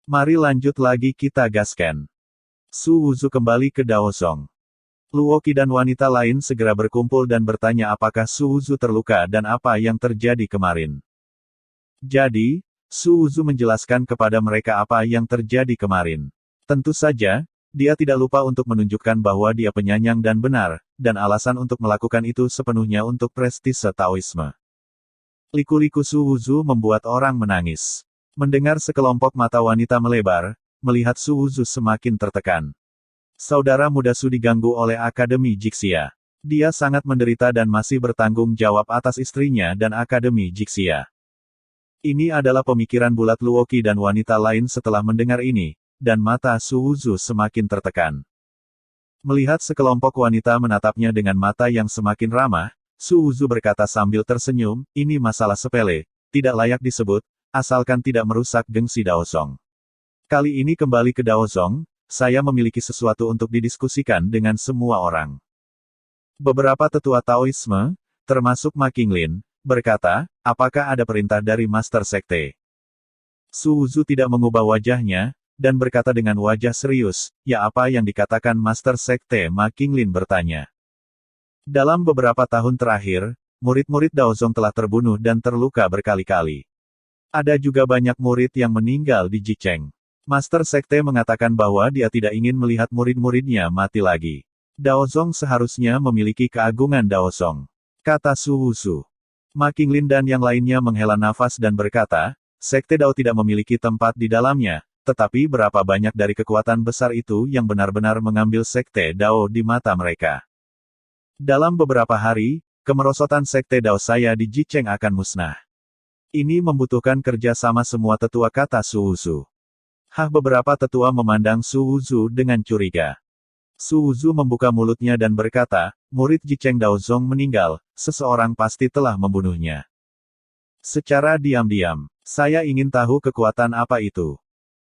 Mari lanjut lagi kita gaskan. Su Wuzu kembali ke Daozong. Luoqi dan wanita lain segera berkumpul dan bertanya apakah Su Wuzu terluka dan apa yang terjadi kemarin. Jadi, Su Wuzu menjelaskan kepada mereka apa yang terjadi kemarin. Tentu saja, dia tidak lupa untuk menunjukkan bahwa dia penyayang dan benar, dan alasan untuk melakukan itu sepenuhnya untuk prestise Taoisme. Liku-liku Su Wuzu membuat orang menangis. Mendengar sekelompok mata wanita melebar, melihat Su Wuzu semakin tertekan. Saudara muda Su diganggu oleh Akademi Jixia. Dia sangat menderita dan masih bertanggung jawab atas istrinya dan Akademi Jixia. Ini adalah pemikiran bulat Luoqi dan wanita lain setelah mendengar ini, dan mata Su Wuzu semakin tertekan. Melihat sekelompok wanita menatapnya dengan mata yang semakin ramah, Su Wuzu berkata sambil tersenyum, ini masalah sepele, tidak layak disebut, asalkan tidak merusak gengsi Daozong. Kali ini kembali ke Daozong, saya memiliki sesuatu untuk didiskusikan dengan semua orang. Beberapa tetua Taoisme, termasuk Ma Qinglin, berkata, apakah ada perintah dari Master Sekte? Su Wuzu tidak mengubah wajahnya, dan berkata dengan wajah serius, ya apa yang dikatakan Master Sekte? Ma Qinglin bertanya. Dalam beberapa tahun terakhir, murid-murid Daozong telah terbunuh dan terluka berkali-kali. Ada juga banyak murid yang meninggal di Jicheng. Master Sekte mengatakan bahwa dia tidak ingin melihat murid-muridnya mati lagi. Daozong seharusnya memiliki keagungan Daozong, kata Su Wuzu. Ma Qinglin dan yang lainnya menghela nafas dan berkata, Sekte Dao tidak memiliki tempat di dalamnya, tetapi berapa banyak dari kekuatan besar itu yang benar-benar mengambil Sekte Dao di mata mereka. Dalam beberapa hari, kemerosotan Sekte Dao saya di Jicheng akan musnah. Ini membutuhkan kerja sama semua tetua, kata Su Wuzu. Beberapa tetua memandang Su Wuzu dengan curiga. Su Wuzu membuka mulutnya dan berkata, murid Jicheng Daozong meninggal, seseorang pasti telah membunuhnya. Secara diam-diam, saya ingin tahu kekuatan apa itu.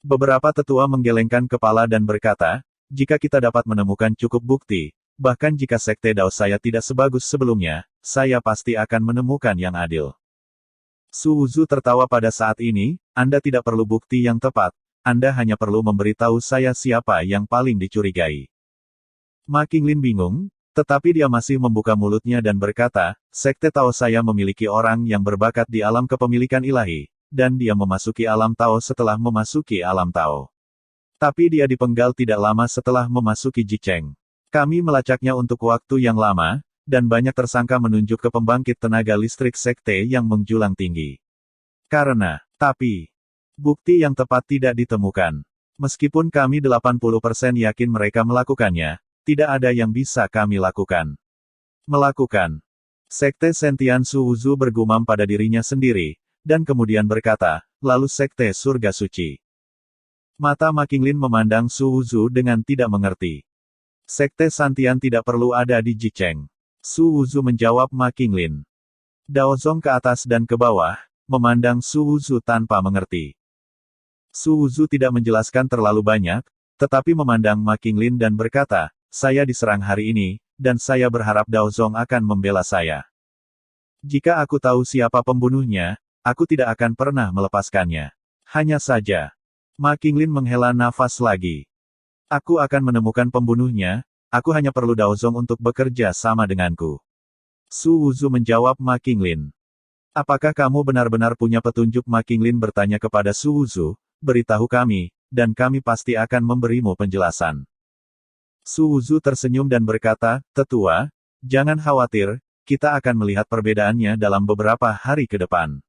Beberapa tetua menggelengkan kepala dan berkata, jika kita dapat menemukan cukup bukti, bahkan jika Sekte Dao saya tidak sebagus sebelumnya, saya pasti akan menemukan yang adil. Su Wuzu tertawa pada saat ini, Anda tidak perlu bukti yang tepat, Anda hanya perlu memberitahu saya siapa yang paling dicurigai. Ma Qinglin bingung, tetapi dia masih membuka mulutnya dan berkata, Sekte Tao saya memiliki orang yang berbakat di alam kepemilikan ilahi, dan dia memasuki alam Tao setelah memasuki alam Tao. Tapi dia dipenggal tidak lama setelah memasuki Jicheng. Kami melacaknya untuk waktu yang lama, dan banyak tersangka menunjuk ke pembangkit tenaga listrik Sekte yang menjulang tinggi. Tapi, bukti yang tepat tidak ditemukan. Meskipun kami 80% yakin mereka melakukannya, tidak ada yang bisa kami lakukan. Sekte Sentian Su Wuzu bergumam pada dirinya sendiri, dan kemudian berkata, lalu Sekte Surga Suci. Mata Ma Qinglin memandang Su Wuzu dengan tidak mengerti. Sekte Santian tidak perlu ada di Jicheng. Su Wuzu menjawab Ma Qinglin. Daozong ke atas dan ke bawah, memandang Su Wuzu tanpa mengerti. Su Wuzu tidak menjelaskan terlalu banyak, tetapi memandang Ma Qinglin dan berkata, saya diserang hari ini, dan saya berharap Daozong akan membela saya. Jika aku tahu siapa pembunuhnya, aku tidak akan pernah melepaskannya. Hanya saja. Ma Qinglin menghela nafas lagi. Aku akan menemukan pembunuhnya, aku hanya perlu Daozong untuk bekerja sama denganku. Su Wuzu menjawab Ma Qinglin. Apakah kamu benar-benar punya petunjuk? Ma Qinglin bertanya kepada Su Wuzu, beritahu kami, dan kami pasti akan memberimu penjelasan. Su Wuzu tersenyum dan berkata, Tetua, jangan khawatir, kita akan melihat perbedaannya dalam beberapa hari ke depan.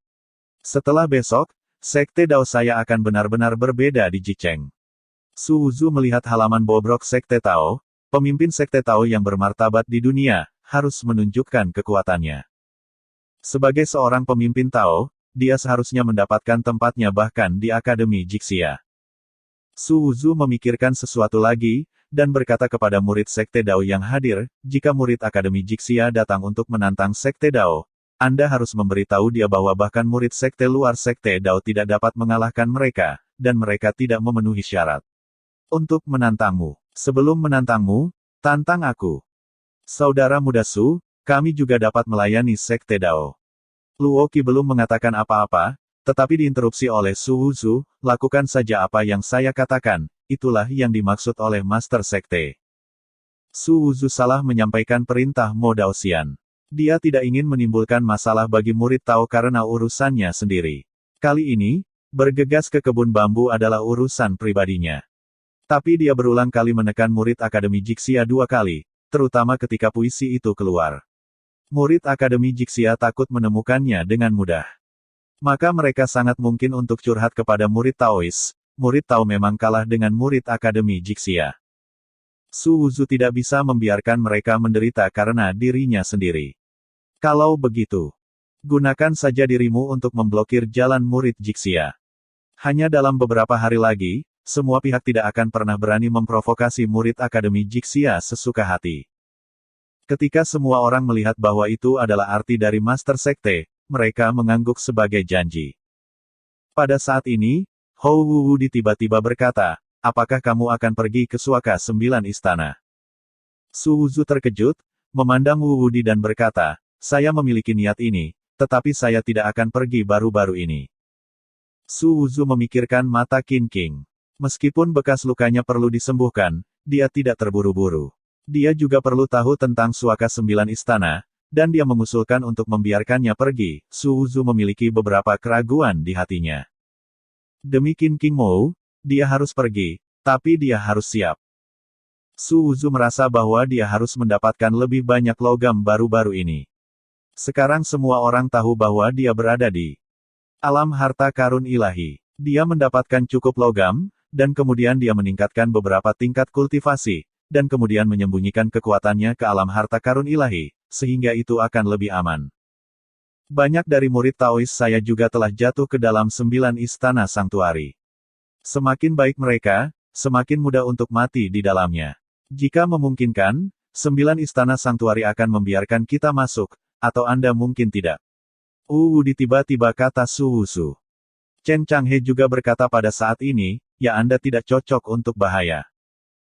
Setelah besok, Sekte Dao saya akan benar-benar berbeda di Jicheng. Su Wuzu melihat halaman bobrok Sekte Tao, pemimpin Sekte Tao yang bermartabat di dunia, harus menunjukkan kekuatannya. Sebagai seorang pemimpin Tao, dia seharusnya mendapatkan tempatnya bahkan di Akademi Jixia. Su Wuzu memikirkan sesuatu lagi, dan berkata kepada murid Sekte Dao yang hadir, jika murid Akademi Jixia datang untuk menantang Sekte Dao, Anda harus memberitahu dia bahwa bahkan murid Sekte luar Sekte Dao tidak dapat mengalahkan mereka, dan mereka tidak memenuhi syarat untuk menantangmu. Sebelum menantangmu, tantang aku. Saudara muda Su, kami juga dapat melayani Sekte Dao. Luoqi belum mengatakan apa-apa, tetapi diinterupsi oleh Su Wuzu, lakukan saja apa yang saya katakan, itulah yang dimaksud oleh Master Sekte. Su Wuzu salah menyampaikan perintah Mo Daoxian. Dia tidak ingin menimbulkan masalah bagi murid Tao karena urusannya sendiri. Kali ini, bergegas ke kebun bambu adalah urusan pribadinya. Tapi dia berulang kali menekan murid Akademi Jixia 2 kali, terutama ketika puisi itu keluar. Murid Akademi Jixia takut menemukannya dengan mudah. Maka mereka sangat mungkin untuk curhat kepada murid Taois. Murid Tao memang kalah dengan murid Akademi Jixia. Su Wuzu tidak bisa membiarkan mereka menderita karena dirinya sendiri. Kalau begitu, gunakan saja dirimu untuk memblokir jalan murid Jixia. Hanya dalam beberapa hari lagi, semua pihak tidak akan pernah berani memprovokasi murid Akademi Jixia sesuka hati. Ketika semua orang melihat bahwa itu adalah arti dari Master Sekte, mereka mengangguk sebagai janji. Pada saat ini, Hou Wuwudi tiba-tiba berkata, apakah kamu akan pergi ke Suaka 9 Istana? Su Wuzu terkejut, memandang Wuwudi dan berkata, saya memiliki niat ini, tetapi saya tidak akan pergi baru-baru ini. Su Wuzu memikirkan mata Qin King. Meskipun bekas lukanya perlu disembuhkan, dia tidak terburu-buru. Dia juga perlu tahu tentang Suaka 9 Istana, dan dia mengusulkan untuk membiarkannya pergi. Su Wuzu memiliki beberapa keraguan di hatinya. Demi Qin King Mou, dia harus pergi, tapi dia harus siap. Su Wuzu merasa bahwa dia harus mendapatkan lebih banyak logam baru-baru ini. Sekarang semua orang tahu bahwa dia berada di alam harta karun ilahi. Dia mendapatkan cukup logam, dan kemudian dia meningkatkan beberapa tingkat kultivasi, dan kemudian menyembunyikan kekuatannya ke alam harta karun ilahi, sehingga itu akan lebih aman. Banyak dari murid Taois saya juga telah jatuh ke dalam 9 istana sanktuari. Semakin baik mereka, semakin mudah untuk mati di dalamnya. Jika memungkinkan, 9 istana sanktuari akan membiarkan kita masuk, atau Anda mungkin tidak. Wuwudi tiba-tiba kata Su Wuzu. Chen Changhe juga berkata pada saat ini, ya Anda tidak cocok untuk bahaya.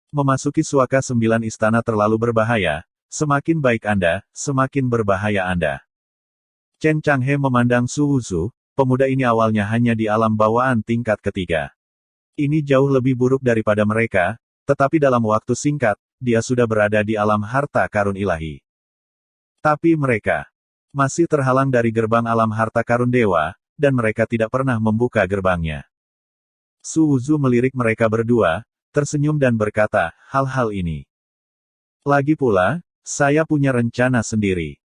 Memasuki Suaka 9 istana terlalu berbahaya, semakin baik Anda, semakin berbahaya Anda. Chen Changhe memandang Su Wuzu, pemuda ini awalnya hanya di alam bawaan tingkat ketiga. Ini jauh lebih buruk daripada mereka, tetapi dalam waktu singkat, dia sudah berada di alam harta karun ilahi. Tapi mereka masih terhalang dari gerbang alam harta karun dewa, dan mereka tidak pernah membuka gerbangnya. Su Wuzu melirik mereka berdua, tersenyum dan berkata, hal-hal ini. Lagi pula, saya punya rencana sendiri.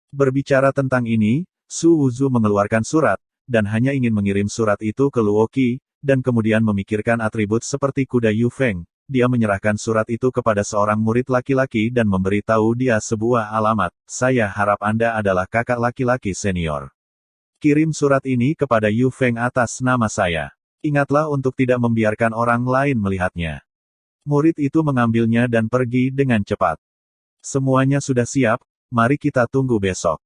Berbicara tentang ini, Su Wuzu mengeluarkan surat, dan hanya ingin mengirim surat itu ke Luo Qi, dan kemudian memikirkan atribut seperti kuda Yu Feng. Dia menyerahkan surat itu kepada seorang murid laki-laki dan memberitahu dia sebuah alamat. Saya harap Anda adalah kakak laki-laki senior. Kirim surat ini kepada Yu Feng atas nama saya. Ingatlah untuk tidak membiarkan orang lain melihatnya. Murid itu mengambilnya dan pergi dengan cepat. Semuanya sudah siap, mari kita tunggu besok.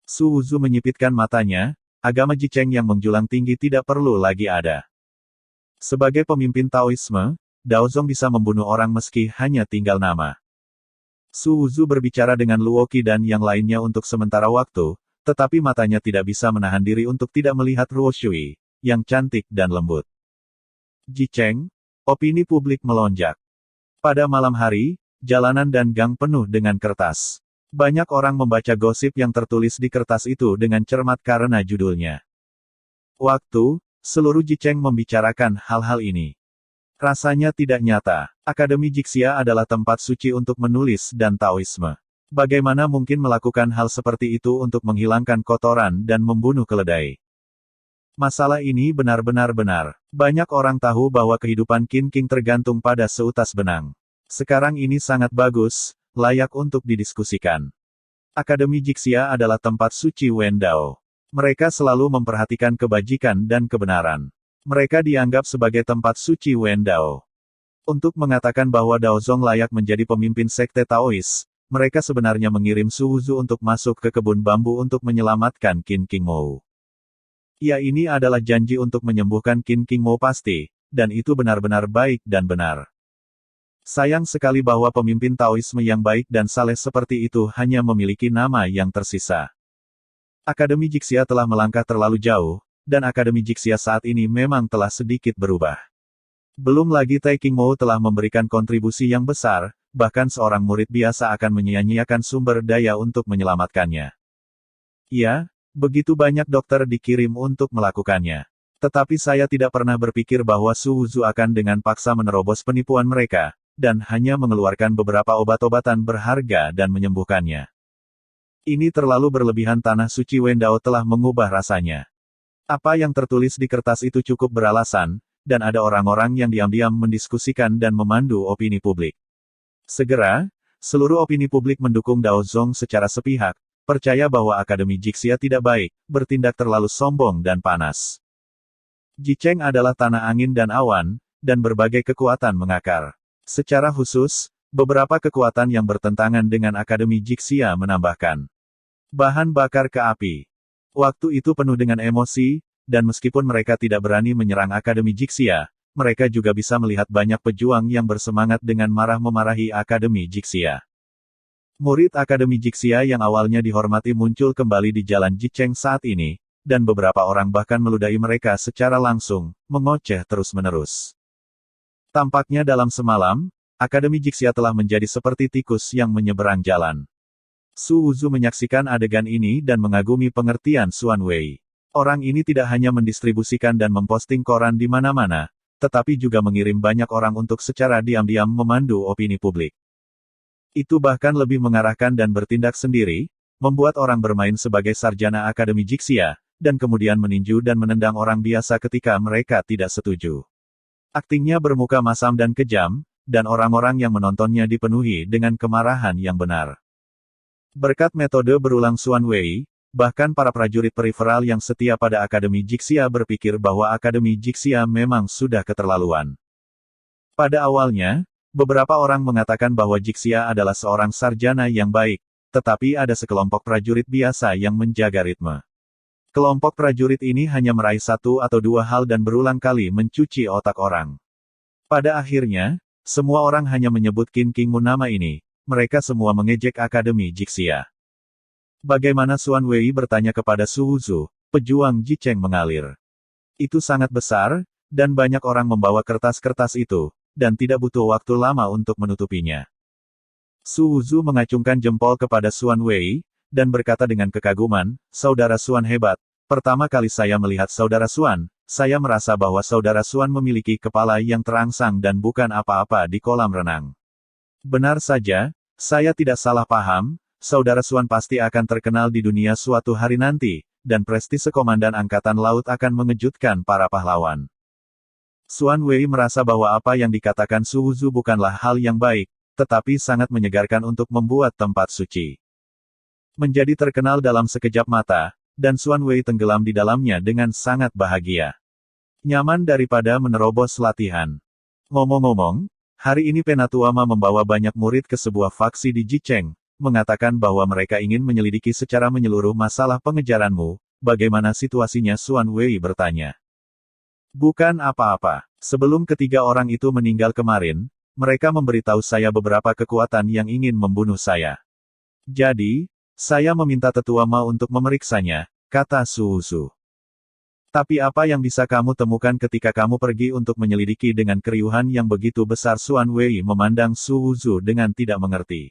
Su Wuzu menyipitkan matanya, agama Jiceng yang menjulang tinggi tidak perlu lagi ada. Sebagai pemimpin Taoisme, Daozong bisa membunuh orang meski hanya tinggal nama. Su Wuzu berbicara dengan Luo Qi dan yang lainnya untuk sementara waktu, tetapi matanya tidak bisa menahan diri untuk tidak melihat Ruo Shui, yang cantik dan lembut. Jiceng, opini publik melonjak. Pada malam hari, jalanan dan gang penuh dengan kertas. Banyak orang membaca gosip yang tertulis di kertas itu dengan cermat karena judulnya. Waktu, seluruh Jiceng membicarakan hal-hal ini. Rasanya tidak nyata. Akademi Jixia adalah tempat suci untuk menulis dan Taoisme. Bagaimana mungkin melakukan hal seperti itu untuk menghilangkan kotoran dan membunuh keledai? Masalah ini benar-benar benar. Banyak orang tahu bahwa kehidupan Qin King tergantung pada seutas benang. Sekarang ini sangat bagus, layak untuk didiskusikan. Akademi Jixia adalah tempat suci Wendao. Mereka selalu memperhatikan kebajikan dan kebenaran. Mereka dianggap sebagai tempat suci Wendao. Untuk mengatakan bahwa Daozong layak menjadi pemimpin sekte Taois, mereka sebenarnya mengirim Su Wuzu untuk masuk ke kebun bambu untuk menyelamatkan Qin King Mou. Ya, ini adalah janji untuk menyembuhkan Qin King Mou pasti, dan itu benar-benar baik dan benar. Sayang sekali bahwa pemimpin Taoisme yang baik dan saleh seperti itu hanya memiliki nama yang tersisa. Akademi Jixia telah melangkah terlalu jauh, dan Akademi Jixia saat ini memang telah sedikit berubah. Belum lagi Tai King Mo telah memberikan kontribusi yang besar, bahkan seorang murid biasa akan menyia-nyiakan sumber daya untuk menyelamatkannya. Ya, begitu banyak dokter dikirim untuk melakukannya. Tetapi saya tidak pernah berpikir bahwa Su Wuzu akan dengan paksa menerobos penipuan mereka, dan hanya mengeluarkan beberapa obat-obatan berharga dan menyembuhkannya. Ini terlalu berlebihan. Tanah suci Wendao telah mengubah rasanya. Apa yang tertulis di kertas itu cukup beralasan, dan ada orang-orang yang diam-diam mendiskusikan dan memandu opini publik. Segera, seluruh opini publik mendukung Dao Zong secara sepihak, percaya bahwa Akademi Jixia tidak baik, bertindak terlalu sombong dan panas. Jicheng adalah tanah angin dan awan, dan berbagai kekuatan mengakar. Secara khusus, beberapa kekuatan yang bertentangan dengan Akademi Jixia menambahkan bahan bakar ke api. Waktu itu penuh dengan emosi, dan meskipun mereka tidak berani menyerang Akademi Jixia, mereka juga bisa melihat banyak pejuang yang bersemangat dengan marah memarahi Akademi Jixia. Murid Akademi Jixia yang awalnya dihormati muncul kembali di jalan Jicheng saat ini, dan beberapa orang bahkan meludahi mereka secara langsung, mengoceh terus-menerus. Tampaknya dalam semalam, Akademi Jixia telah menjadi seperti tikus yang menyeberang jalan. Su Wuzu menyaksikan adegan ini dan mengagumi pengertian Xuan Wei. Orang ini tidak hanya mendistribusikan dan memposting koran di mana-mana, tetapi juga mengirim banyak orang untuk secara diam-diam memandu opini publik. Itu bahkan lebih mengarahkan dan bertindak sendiri, membuat orang bermain sebagai sarjana Akademi Jixia, dan kemudian meninju dan menendang orang biasa ketika mereka tidak setuju. Aktingnya bermuka masam dan kejam, dan orang-orang yang menontonnya dipenuhi dengan kemarahan yang benar. Berkat metode berulang Xuan Wei, bahkan para prajurit periferal yang setia pada Akademi Jixia berpikir bahwa Akademi Jixia memang sudah keterlaluan. Pada awalnya, beberapa orang mengatakan bahwa Jixia adalah seorang sarjana yang baik, tetapi ada sekelompok prajurit biasa yang menjaga ritme. Kelompok prajurit ini hanya meraih satu atau dua hal dan berulang kali mencuci otak orang. Pada akhirnya, semua orang hanya menyebut Qin King Mu nama ini, mereka semua mengejek Akademi Jixia. Bagaimana Xuan Wei bertanya kepada Su Wuzu, pejuang Jicheng mengalir. Itu sangat besar, dan banyak orang membawa kertas-kertas itu, dan tidak butuh waktu lama untuk menutupinya. Su Wuzu mengacungkan jempol kepada Xuan Wei, dan berkata dengan kekaguman, "Saudara Xuan hebat. Pertama kali saya melihat Saudara Xuan, saya merasa bahwa Saudara Xuan memiliki kepala yang terangsang dan bukan apa-apa di kolam renang." Benar saja, saya tidak salah paham, Saudara Xuan pasti akan terkenal di dunia suatu hari nanti, dan prestise Komandan Angkatan Laut akan mengejutkan para pahlawan. Xuan Wei merasa bahwa apa yang dikatakan Su Wuzu bukanlah hal yang baik, tetapi sangat menyegarkan untuk membuat tempat suci menjadi terkenal dalam sekejap mata, dan Xuan Wei tenggelam di dalamnya dengan sangat bahagia. Nyaman daripada menerobos latihan. Ngomong-ngomong, hari ini Penatua Ma membawa banyak murid ke sebuah faksi di Jicheng, mengatakan bahwa mereka ingin menyelidiki secara menyeluruh masalah pengejaranmu. Bagaimana situasinya? Xuan Wei bertanya. Bukan apa-apa. Sebelum ketiga orang itu meninggal kemarin, mereka memberitahu saya beberapa kekuatan yang ingin membunuh saya. Jadi, saya meminta Tetua Ma untuk memeriksanya, kata Su Wuzu. Tapi apa yang bisa kamu temukan ketika kamu pergi untuk menyelidiki dengan keriuhan yang begitu besar? Xuan Wei memandang Su Wuzu dengan tidak mengerti.